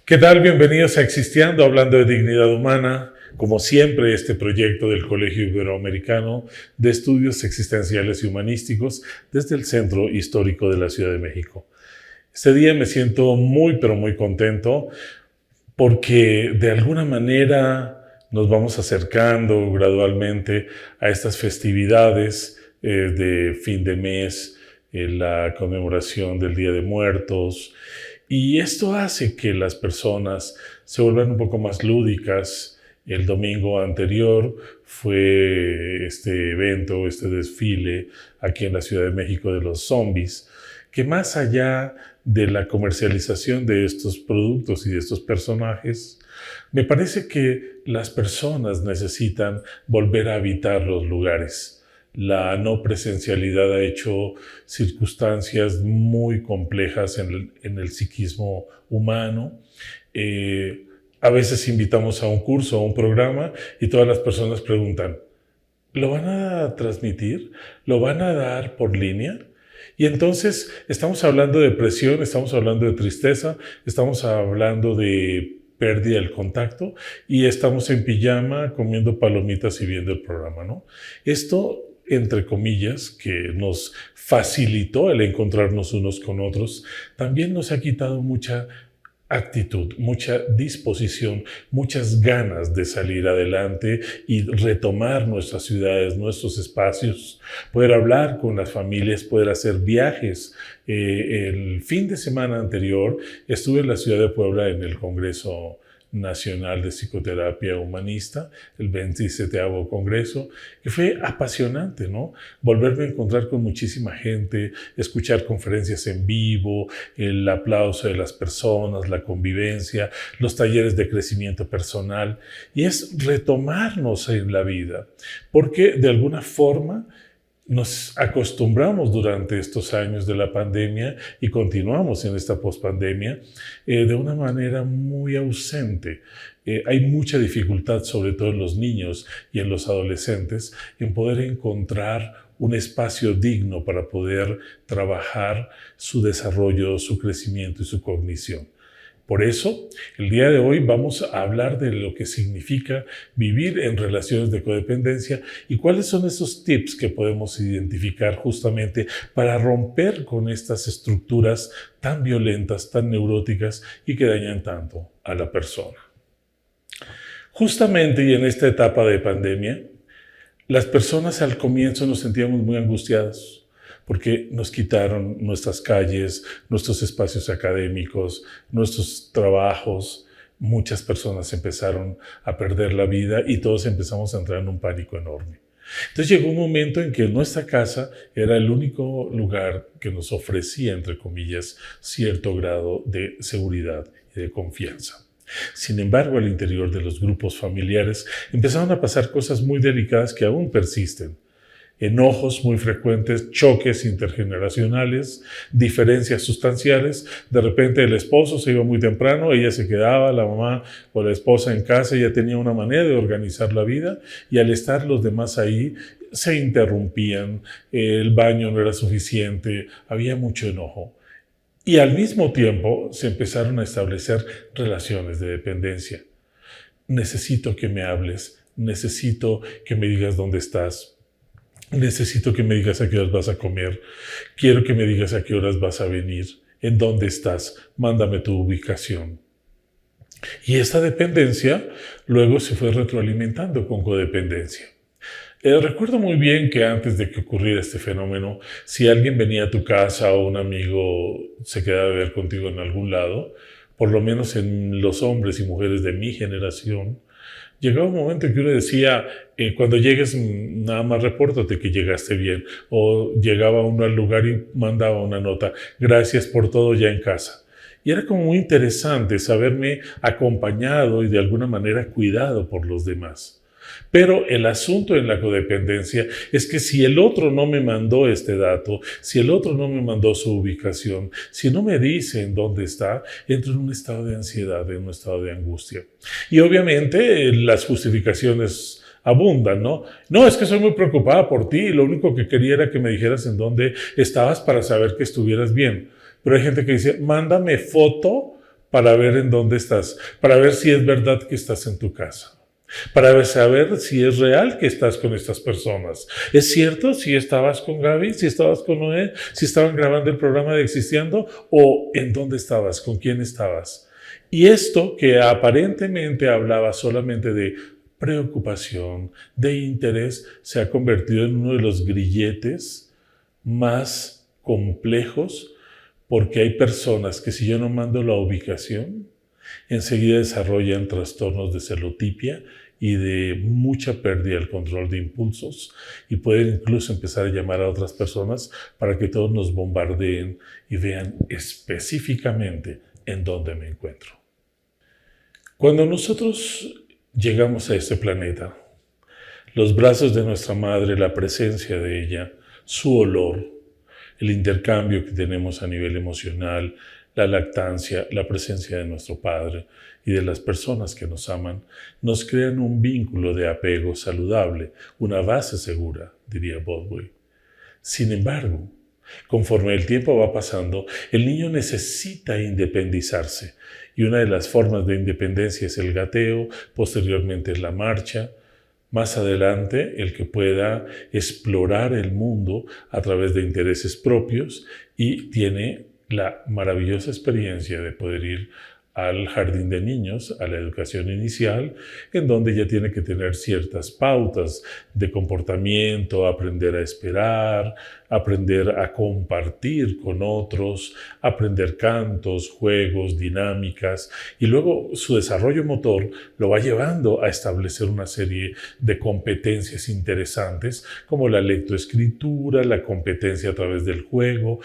¿Qué tal? Bienvenidos a Existiendo, hablando de dignidad humana. Como siempre, este proyecto del Colegio Iberoamericano de Estudios Existenciales y Humanísticos desde el Centro Histórico de la Ciudad de México. Este día me siento muy, pero muy contento porque de alguna manera nos vamos acercando gradualmente a estas festividades de fin de mes, la conmemoración del Día de Muertos. Y esto hace que las personas se vuelvan un poco más lúdicas. El domingo anterior fue este evento, este desfile aquí en la Ciudad de México de los zombies, que más allá de la comercialización de estos productos y de estos personajes, me parece que las personas necesitan volver a habitar los lugares. La no presencialidad ha hecho circunstancias muy complejas en el psiquismo humano. A veces invitamos a un curso, a un programa, y todas las personas preguntan, ¿lo van a transmitir? ¿Lo van a dar por línea? Y entonces estamos hablando de depresión, estamos hablando de tristeza, estamos hablando de pérdida del contacto y estamos en pijama comiendo palomitas y viendo el programa, ¿no? Esto, entre comillas, que nos facilitó el encontrarnos unos con otros, también nos ha quitado mucha actitud, mucha disposición, muchas ganas de salir adelante y retomar nuestras ciudades, nuestros espacios, poder hablar con las familias, poder hacer viajes. El fin de semana anterior estuve en la ciudad de Puebla en el Congreso Nacional de Psicoterapia Humanista, el 27º Congreso, que fue apasionante, ¿no? Volverme a encontrar con muchísima gente, escuchar conferencias en vivo, el aplauso de las personas, la convivencia, los talleres de crecimiento personal, y es retomarnos en la vida, porque de alguna forma nos acostumbramos durante estos años de la pandemia y continuamos en esta pospandemia de una manera muy ausente. Hay mucha dificultad, sobre todo en los niños y en los adolescentes, en poder encontrar un espacio digno para poder trabajar su desarrollo, su crecimiento y su cognición. Por eso, el día de hoy vamos a hablar de lo que significa vivir en relaciones de codependencia y cuáles son esos tips que podemos identificar justamente para romper con estas estructuras tan violentas, tan neuróticas y que dañan tanto a la persona. Justamente y en esta etapa de pandemia, las personas al comienzo nos sentíamos muy angustiadas, porque nos quitaron nuestras calles, nuestros espacios académicos, nuestros trabajos. Muchas personas empezaron a perder la vida y todos empezamos a entrar en un pánico enorme. Entonces llegó un momento en que nuestra casa era el único lugar que nos ofrecía, entre comillas, cierto grado de seguridad y de confianza. Sin embargo, al interior de los grupos familiares empezaron a pasar cosas muy delicadas que aún persisten. Enojos muy frecuentes, choques intergeneracionales, diferencias sustanciales. De repente el esposo se iba muy temprano, ella se quedaba, la mamá o la esposa en casa, ella tenía una manera de organizar la vida y al estar los demás ahí se interrumpían, el baño no era suficiente, había mucho enojo. Y al mismo tiempo se empezaron a establecer relaciones de dependencia. Necesito que me hables, necesito que me digas dónde estás. Necesito que me digas a qué horas vas a comer. Quiero que me digas a qué horas vas a venir. ¿En dónde estás? Mándame tu ubicación. Y esta dependencia luego se fue retroalimentando con codependencia. Recuerdo muy bien que antes de que ocurriera este fenómeno, si alguien venía a tu casa o un amigo se quedaba a ver contigo en algún lado, por lo menos en los hombres y mujeres de mi generación, llegaba un momento en que uno decía, cuando llegues nada más repórtate que llegaste bien. O llegaba uno al lugar y mandaba una nota, gracias por todo ya en casa. Y era como muy interesante saberme acompañado y de alguna manera cuidado por los demás. Pero el asunto en la codependencia es que si el otro no me mandó este dato, si el otro no me mandó su ubicación, si no me dice en dónde está, entro en un estado de ansiedad, en un estado de angustia. Y obviamente las justificaciones abundan, ¿no? No, es que soy muy preocupada por ti y lo único que quería era que me dijeras en dónde estabas para saber que estuvieras bien. Pero hay gente que dice, mándame foto para ver en dónde estás, para ver si es verdad que estás en tu casa. Para saber si es real que estás con estas personas. ¿Es cierto si estabas con Gaby, si estabas con Noé, si estaban grabando el programa de Existiendo o en dónde estabas, con quién estabas? Y esto que aparentemente hablaba solamente de preocupación, de interés, se ha convertido en uno de los grilletes más complejos porque hay personas que si yo no mando la ubicación, enseguida desarrollan trastornos de celotipia y de mucha pérdida del control de impulsos y pueden incluso empezar a llamar a otras personas para que todos nos bombardeen y vean específicamente en dónde me encuentro. Cuando nosotros llegamos a este planeta, los brazos de nuestra madre, la presencia de ella, su olor, el intercambio que tenemos a nivel emocional, la lactancia, la presencia de nuestro Padre y de las personas que nos aman, nos crean un vínculo de apego saludable, una base segura, diría Baldwin. Sin embargo, conforme el tiempo va pasando, el niño necesita independizarse y una de las formas de independencia es el gateo, posteriormente es la marcha, más adelante el que pueda explorar el mundo a través de intereses propios y tiene la maravillosa experiencia de poder ir al jardín de niños, a la educación inicial, en donde ya tiene que tener ciertas pautas de comportamiento, aprender a esperar, aprender a compartir con otros, aprender cantos, juegos, dinámicas, y luego su desarrollo motor lo va llevando a establecer una serie de competencias interesantes, como la lectoescritura, la competencia a través del juego,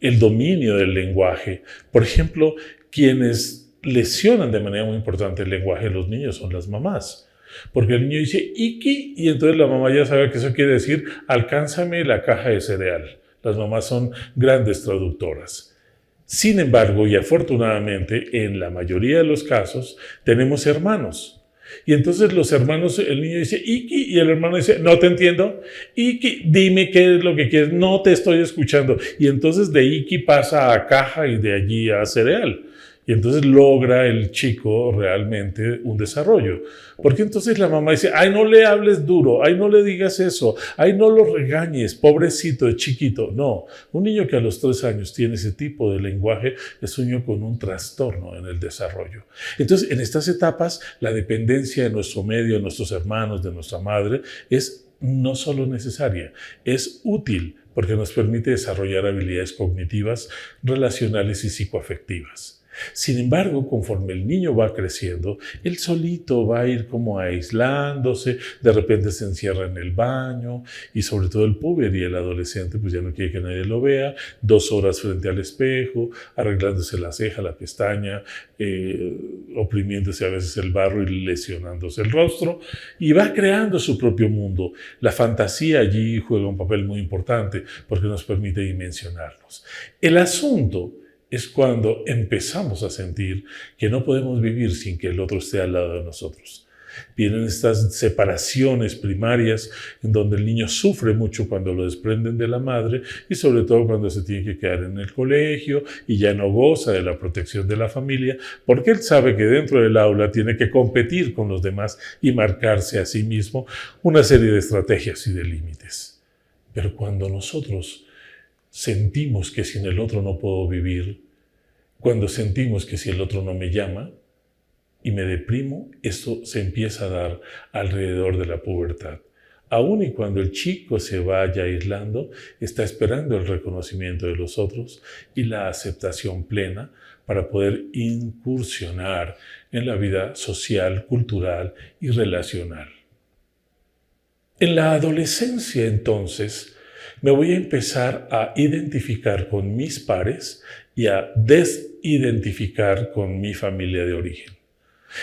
el dominio del lenguaje. Por ejemplo, quienes lesionan de manera muy importante el lenguaje de los niños son las mamás. Porque el niño dice Iki y entonces la mamá ya sabe que eso quiere decir alcánzame la caja de cereal. Las mamás son grandes traductoras. Sin embargo, y afortunadamente, en la mayoría de los casos, tenemos hermanos. Y entonces los hermanos, el niño dice Iki y el hermano dice no te entiendo. Iki, dime qué es lo que quieres, no te estoy escuchando. Y entonces de Iki pasa a caja y de allí a cereal. Y entonces logra el chico realmente un desarrollo. Porque entonces la mamá dice, ay, no le hables duro, ay, no le digas eso, ay, no lo regañes, pobrecito, es chiquito. No, un niño que a los 3 años tiene ese tipo de lenguaje es un niño con un trastorno en el desarrollo. Entonces, en estas etapas, la dependencia de nuestro medio, de nuestros hermanos, de nuestra madre, es no solo necesaria, es útil porque nos permite desarrollar habilidades cognitivas, relacionales y psicoafectivas. Sin embargo, conforme el niño va creciendo, él solito va a ir como aislándose, de repente se encierra en el baño y sobre todo el puber y el adolescente pues ya no quiere que nadie lo vea, 2 horas frente al espejo, arreglándose la ceja, la pestaña, oprimiéndose a veces el barro y lesionándose el rostro y va creando su propio mundo. La fantasía allí juega un papel muy importante porque nos permite dimensionarnos. El asunto es cuando empezamos a sentir que no podemos vivir sin que el otro esté al lado de nosotros. Vienen estas separaciones primarias en donde el niño sufre mucho cuando lo desprenden de la madre y sobre todo cuando se tiene que quedar en el colegio y ya no goza de la protección de la familia porque él sabe que dentro del aula tiene que competir con los demás y marcarse a sí mismo una serie de estrategias y de límites. Pero cuando nosotros sentimos que sin el otro no puedo vivir, cuando sentimos que si el otro no me llama y me deprimo, esto se empieza a dar alrededor de la pubertad. Aún y cuando el chico se vaya aislando, está esperando el reconocimiento de los otros y la aceptación plena para poder incursionar en la vida social, cultural y relacional. En la adolescencia, entonces, me voy a empezar a identificar con mis pares y a desidentificar con mi familia de origen.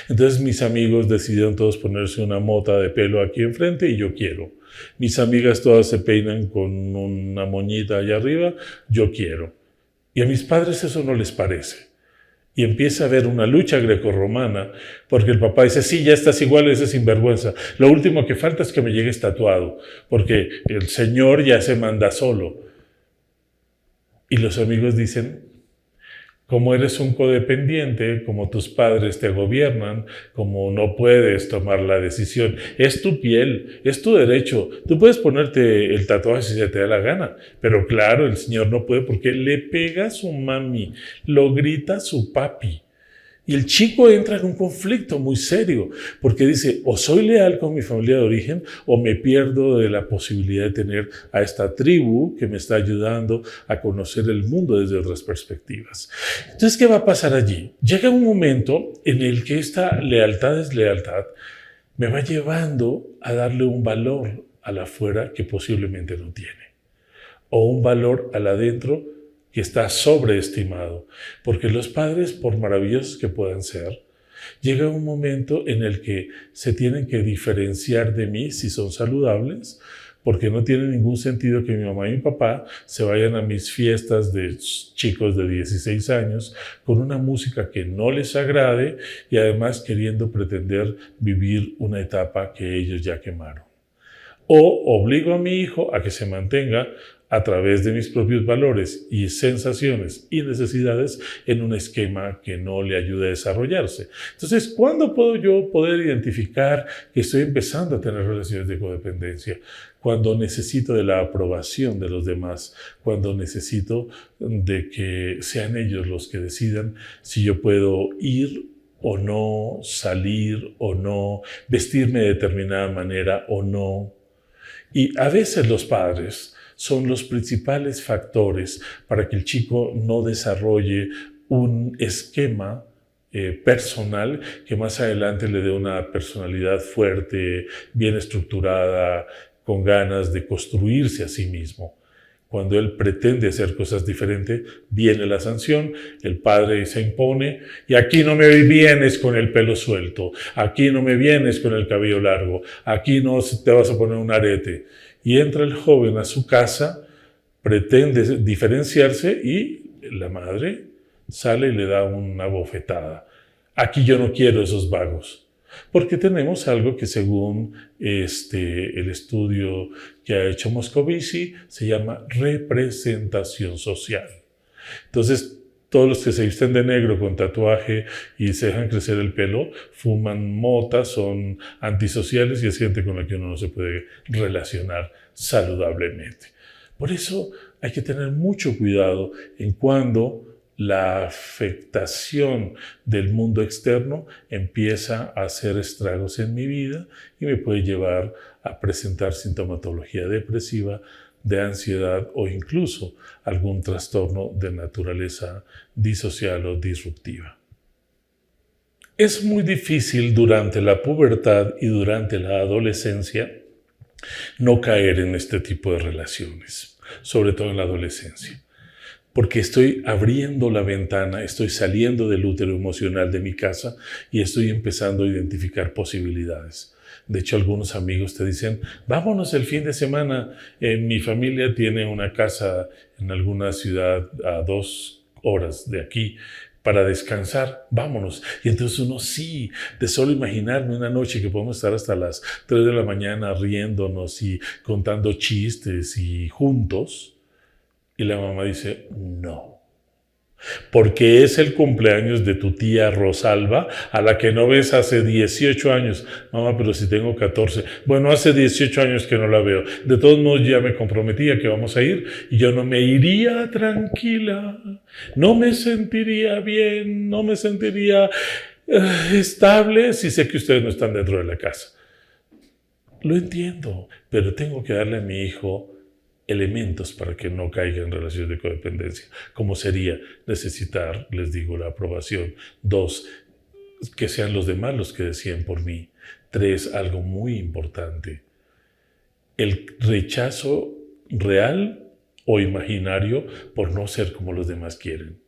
Entonces mis amigos decidieron todos ponerse una mota de pelo aquí enfrente y yo quiero. Mis amigas todas se peinan con una moñita allá arriba, yo quiero. Y a mis padres eso no les parece. Y empieza a haber una lucha grecorromana, porque el papá dice, sí, ya estás igual, ese sinvergüenza. Lo último que falta es que me llegues tatuado, porque el señor ya se manda solo. Y los amigos dicen, como eres un codependiente, como tus padres te gobiernan, como no puedes tomar la decisión, es tu piel, es tu derecho. Tú puedes ponerte el tatuaje si se te da la gana, pero claro, el señor no puede porque le pega a su mami, lo grita a su papi. Y el chico entra en un conflicto muy serio, porque dice, o soy leal con mi familia de origen, o me pierdo de la posibilidad de tener a esta tribu que me está ayudando a conocer el mundo desde otras perspectivas. Entonces, ¿qué va a pasar allí? Llega un momento en el que esta lealtad es lealtad, me va llevando a darle un valor al afuera que posiblemente no tiene, o un valor al adentro que está sobreestimado, porque los padres, por maravillosos que puedan ser, llega un momento en el que se tienen que diferenciar de mí si son saludables, porque no tiene ningún sentido que mi mamá y mi papá se vayan a mis fiestas de chicos de 16 años con una música que no les agrade y además queriendo pretender vivir una etapa que ellos ya quemaron. O obligo a mi hijo a que se mantenga a través de mis propios valores y sensaciones y necesidades en un esquema que no le ayude a desarrollarse. Entonces, ¿cuándo puedo yo poder identificar que estoy empezando a tener relaciones de codependencia? Cuando necesito de la aprobación de los demás, cuando necesito de que sean ellos los que decidan si yo puedo ir o no, salir o no, vestirme de determinada manera o no. Y a veces los padres son los principales factores para que el chico no desarrolle un esquema personal que más adelante le dé una personalidad fuerte, bien estructurada, con ganas de construirse a sí mismo. Cuando él pretende hacer cosas diferentes, viene la sanción, el padre se impone, y aquí no me vienes con el pelo suelto, aquí no me vienes con el cabello largo, aquí no te vas a poner un arete. Y entra el joven a su casa, pretende diferenciarse y la madre sale y le da una bofetada. Aquí yo no quiero esos vagos. Porque tenemos algo que según el estudio que ha hecho Moscovici se llama representación social. Entonces, todos los que se visten de negro con tatuaje y se dejan crecer el pelo, fuman mota, son antisociales y es gente con la que uno no se puede relacionar saludablemente. Por eso hay que tener mucho cuidado en cuando la afectación del mundo externo empieza a hacer estragos en mi vida y me puede llevar a presentar sintomatología depresiva, de ansiedad o incluso algún trastorno de naturaleza disocial o disruptiva. Es muy difícil durante la pubertad y durante la adolescencia no caer en este tipo de relaciones, sobre todo en la adolescencia. Porque estoy abriendo la ventana, estoy saliendo del útero emocional de mi casa y estoy empezando a identificar posibilidades. De hecho, algunos amigos te dicen, vámonos el fin de semana. Mi familia tiene una casa en alguna ciudad a 2 horas de aquí para descansar, vámonos. Y entonces uno sí, de solo imaginarme una noche que podemos estar hasta las 3 de la mañana riéndonos y contando chistes y juntos. Y la mamá dice, no, porque es el cumpleaños de tu tía Rosalba, a la que no ves hace 18 años. Mamá, pero si tengo 14. Bueno, hace 18 años que no la veo. De todos modos, ya me comprometí a que vamos a ir y yo no me iría tranquila, no me sentiría bien, no me sentiría estable si sé que ustedes no están dentro de la casa. Lo entiendo, pero tengo que darle a mi hijo elementos para que no caiga en relaciones de codependencia, como sería necesitar, les digo, la aprobación. 2, que sean los demás los que deciden por mí. 3, algo muy importante, el rechazo real o imaginario por no ser como los demás quieren,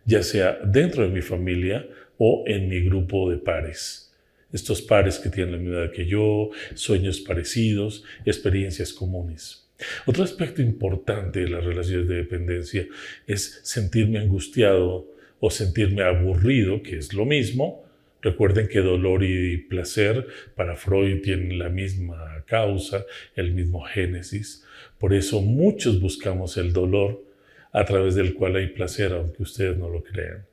ya sea dentro de mi familia o en mi grupo de pares. Estos pares que tienen la misma edad que yo, sueños parecidos, experiencias comunes. Otro aspecto importante de las relaciones de dependencia es sentirme angustiado o sentirme aburrido, que es lo mismo. Recuerden que dolor y placer para Freud tienen la misma causa, el mismo génesis. Por eso muchos buscamos el dolor a través del cual hay placer, aunque ustedes no lo crean.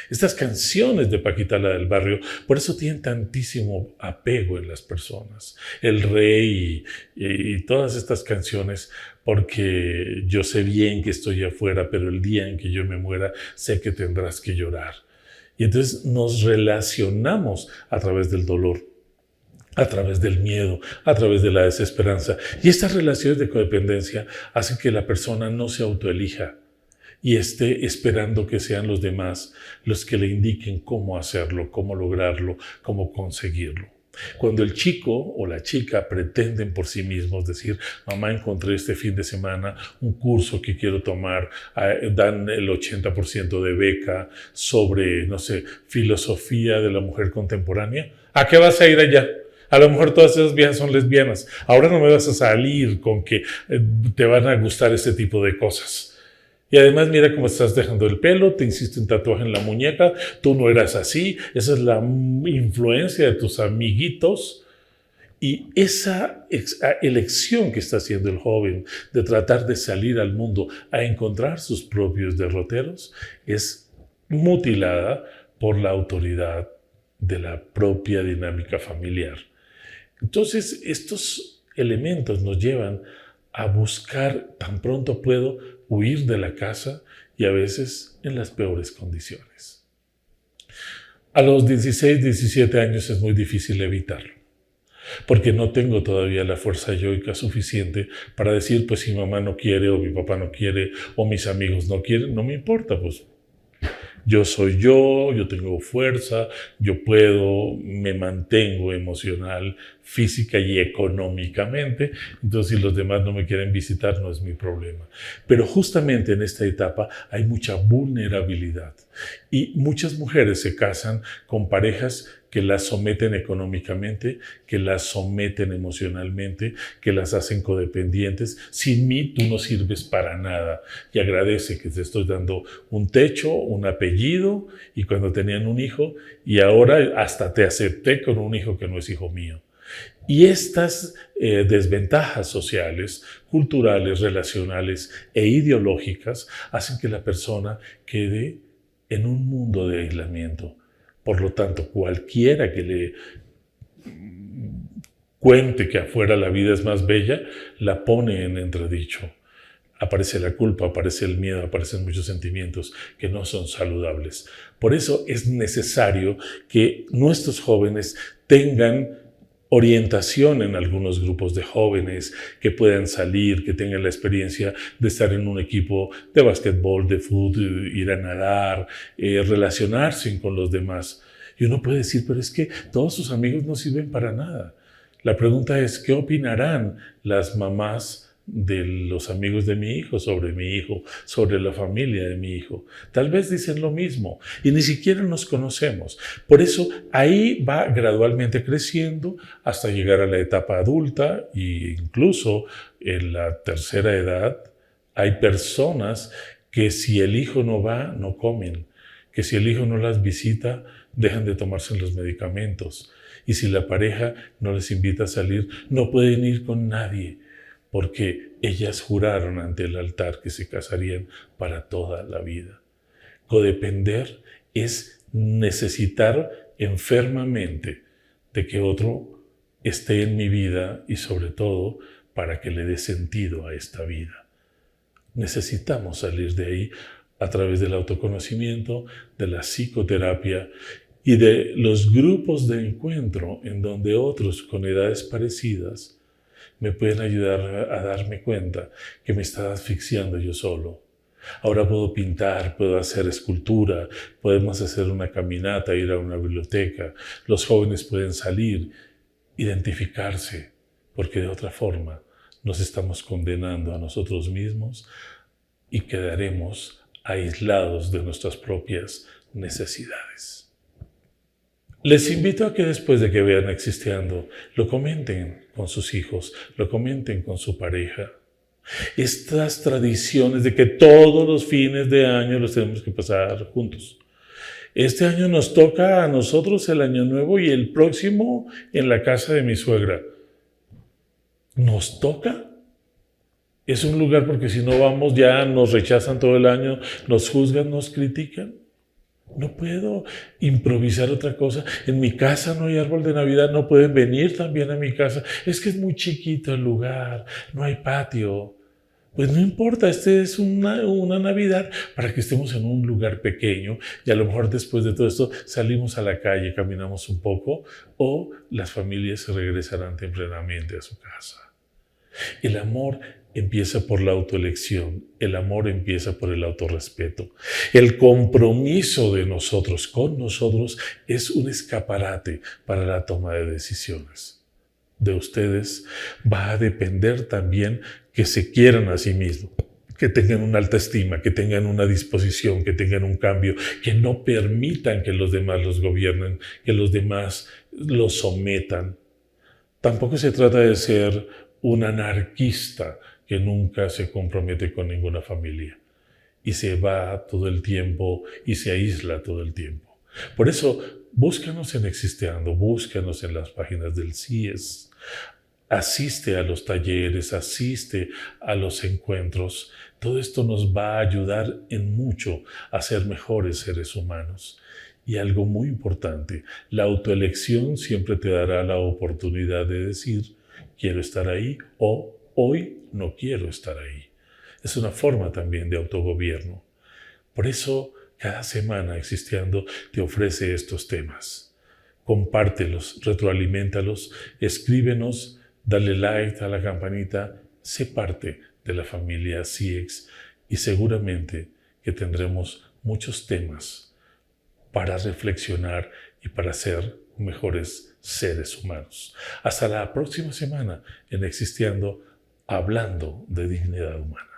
Estas canciones de Paquita la del Barrio, por eso tienen tantísimo apego en las personas. El Rey y todas estas canciones, porque yo sé bien que estoy afuera, pero el día en que yo me muera, sé que tendrás que llorar. Y entonces nos relacionamos a través del dolor, a través del miedo, a través de la desesperanza. Y estas relaciones de codependencia hacen que la persona no se autoelija y esté esperando que sean los demás los que le indiquen cómo hacerlo, cómo lograrlo, cómo conseguirlo. Cuando el chico o la chica pretenden por sí mismos decir, mamá, encontré este fin de semana un curso que quiero tomar, dan el 80% de beca sobre, no sé, filosofía de la mujer contemporánea, ¿a qué vas a ir allá? A lo mejor todas esas viejas son lesbianas. Ahora no me vas a salir con que te van a gustar ese tipo de cosas. Y además mira cómo estás dejando el pelo, te hiciste un tatuaje en la muñeca, tú no eras así, esa es la influencia de tus amiguitos. Y esa elección que está haciendo el joven de tratar de salir al mundo a encontrar sus propios derroteros es mutilada por la autoridad de la propia dinámica familiar. Entonces, estos elementos nos llevan a buscar, tan pronto puedo, huir de la casa y a veces en las peores condiciones. A los 16, 17 años es muy difícil evitarlo, porque no tengo todavía la fuerza yoica suficiente para decir, pues si mamá no quiere o mi papá no quiere o mis amigos no quieren, no me importa, pues yo soy yo tengo fuerza, yo puedo, me mantengo emocional, física y económicamente, entonces si los demás no me quieren visitar no es mi problema. Pero justamente en esta etapa hay mucha vulnerabilidad y muchas mujeres se casan con parejas que las someten económicamente, que las someten emocionalmente, que las hacen codependientes. Sin mí tú no sirves para nada. Y agradece que te estoy dando un techo, un apellido, y cuando tenían un hijo, y ahora hasta te acepté con un hijo que no es hijo mío. Y estas desventajas sociales, culturales, relacionales e ideológicas hacen que la persona quede en un mundo de aislamiento. Por lo tanto, cualquiera que le cuente que afuera la vida es más bella, la pone en entredicho. Aparece la culpa, aparece el miedo, aparecen muchos sentimientos que no son saludables. Por eso es necesario que nuestros jóvenes tengan orientación en algunos grupos de jóvenes, que puedan salir, que tengan la experiencia de estar en un equipo de básquetbol, de fútbol, ir a nadar, relacionarse con los demás. Y uno puede decir, pero es que todos sus amigos no sirven para nada. La pregunta es, ¿qué opinarán las mamás de los amigos de mi hijo, sobre la familia de mi hijo? Tal vez dicen lo mismo y ni siquiera nos conocemos. Por eso ahí va gradualmente creciendo hasta llegar a la etapa adulta e incluso en la tercera edad hay personas que si el hijo no va, no comen, que si el hijo no las visita, dejan de tomarse los medicamentos. Y si la pareja no les invita a salir, no pueden ir con nadie, porque ellas juraron ante el altar que se casarían para toda la vida. Codepender es necesitar enfermamente de que otro esté en mi vida y sobre todo para que le dé sentido a esta vida. Necesitamos salir de ahí a través del autoconocimiento, de la psicoterapia y de los grupos de encuentro en donde otros con edades parecidas me pueden ayudar a darme cuenta que me estaba asfixiando yo solo. Ahora puedo pintar, puedo hacer escultura, podemos hacer una caminata, ir a una biblioteca. Los jóvenes pueden salir, identificarse, porque de otra forma nos estamos condenando a nosotros mismos y quedaremos aislados de nuestras propias necesidades. Les invito a que después de que vean Existiendo, lo comenten con sus hijos, lo comenten con su pareja. Estas tradiciones de que todos los fines de año los tenemos que pasar juntos. Este año nos toca a nosotros el Año Nuevo y el próximo en la casa de mi suegra. ¿Nos toca? Es un lugar porque si no vamos ya nos rechazan todo el año, nos juzgan, nos critican. No puedo improvisar otra cosa. En mi casa no hay árbol de Navidad, no pueden venir también a mi casa. Es que es muy chiquito el lugar, no hay patio. Pues no importa, este es una Navidad para que estemos en un lugar pequeño y a lo mejor después de todo esto salimos a la calle, caminamos un poco o las familias se regresarán tempranamente a su casa. El amor empieza por la autoelección, el amor empieza por el autorrespeto. El compromiso de nosotros con nosotros es un escaparate para la toma de decisiones. De ustedes va a depender también que se quieran a sí mismos, que tengan una alta estima, que tengan una disposición, que tengan un cambio, que no permitan que los demás los gobiernen, que los demás los sometan. Tampoco se trata de ser un anarquista que nunca se compromete con ninguna familia y se va todo el tiempo y se aísla todo el tiempo. Por eso, búscanos en Existeando, búscanos en las páginas del CIES. Asiste a los talleres, asiste a los encuentros. Todo esto nos va a ayudar en mucho a ser mejores seres humanos. Y algo muy importante, la autoelección siempre te dará la oportunidad de decir, quiero estar ahí o hoy no quiero estar ahí. Es una forma también de autogobierno. Por eso, cada semana Existeando te ofrece estos temas. Compártelos, retroaliméntalos, escríbenos, dale like a la campanita, sé parte de la familia CIEX y seguramente que tendremos muchos temas para reflexionar y para ser mejores seres humanos. Hasta la próxima semana en Existeando, hablando de dignidad humana.